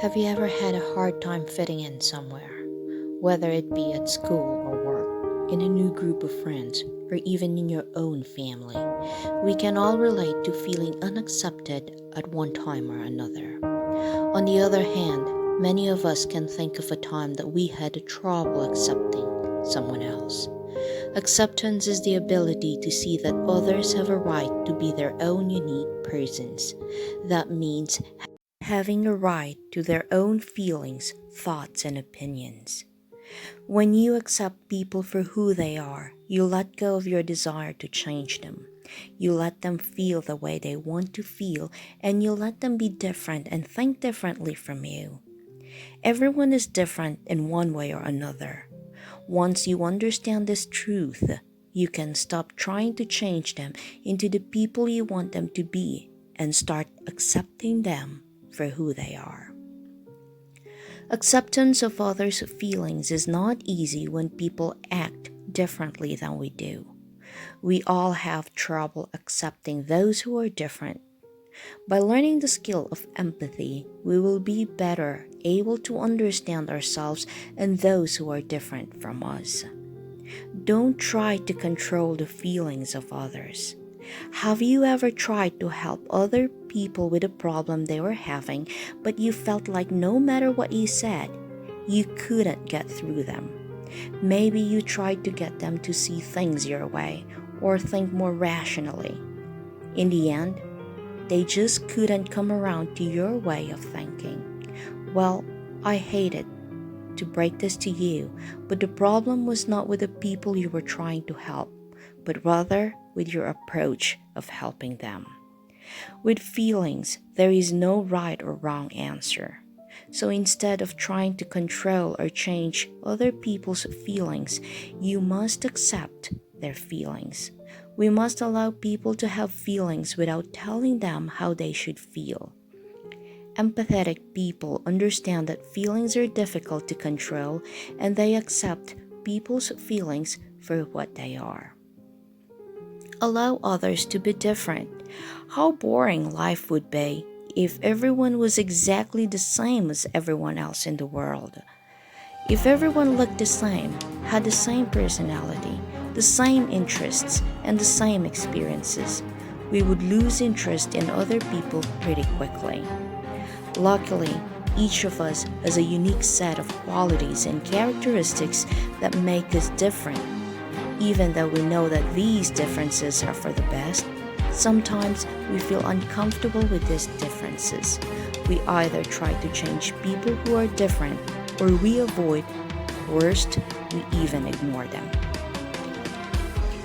Have you ever had a hard time fitting in somewhere? Whether it be at school or work, in a new group of friends, or even in your own family, we can all relate to feeling unaccepted at one time or another. On the other hand, many of us can think of a time that we had trouble accepting someone else. Acceptance is the ability to see that others have a right to be their own unique persons. That means having a right to their own feelings, thoughts, and opinions. When you accept people for who they are, you let go of your desire to change them. You let them feel the way they want to feel, and you let them be different and think differently from you. Everyone is different in one way or another. Once you understand this truth, you can stop trying to change them into the people you want them to be and start accepting them for who they are. Acceptance of others' feelings is not easy when people act differently than we do. We all have trouble accepting those who are different. By learning the skill of empathy, we will be better able to understand ourselves and those who are different from us. Don't try to control the feelings of others. Have you ever tried to help other people with a problem they were having, but you felt like no matter what you said, you couldn't get through them? Maybe you tried to get them to see things your way or think more rationally. In the end, they just couldn't come around to your way of thinking. Well, I hated to break this to you, but the problem was not with the people you were trying to help, but rather with your approach of helping them. With feelings, there is no right or wrong answer. So instead of trying to control or change other people's feelings, you must accept their feelings. We must allow people to have feelings without telling them how they should feel. Empathetic people understand that feelings are difficult to control, and they accept people's feelings for what they are. Allow others to be different. How boring life would be if everyone was exactly the same as everyone else in the world. If everyone looked the same, had the same personality, the same interests, and the same experiences, we would lose interest in other people pretty quickly. Luckily, each of us has a unique set of qualities and characteristics that make us different. Even though we know that these differences are for the best, sometimes we feel uncomfortable with these differences. We either try to change people who are different, or we avoid, worst, we even ignore them.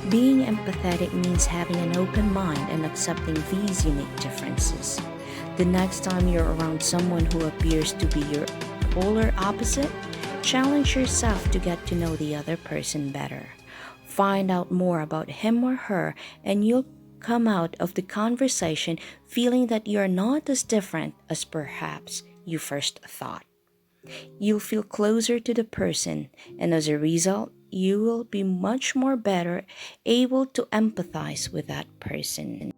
Being empathetic means having an open mind and accepting these unique differences. The next time you're around someone who appears to be your polar opposite, challenge yourself to get to know the other person better. Find out more about him or her, and you'll come out of the conversation feeling that you're not as different as perhaps you first thought. You'll feel closer to the person, and as a result, you will be much more better able to empathize with that person.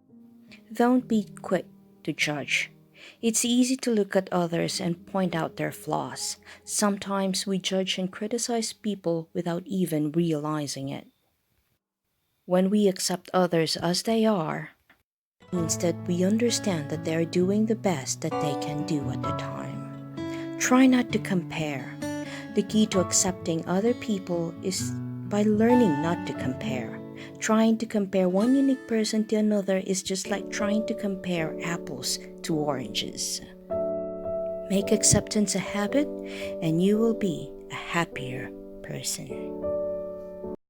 Don't be quick to judge. It's easy to look at others and point out their flaws. Sometimes we judge and criticize people without even realizing it. When we accept others as they are, it means that we understand that they are doing the best that they can do at the time. Try not to compare. The key to accepting other people is by learning not to compare. Trying to compare one unique person to another is just like trying to compare apples to oranges. Make acceptance a habit, and you will be a happier person.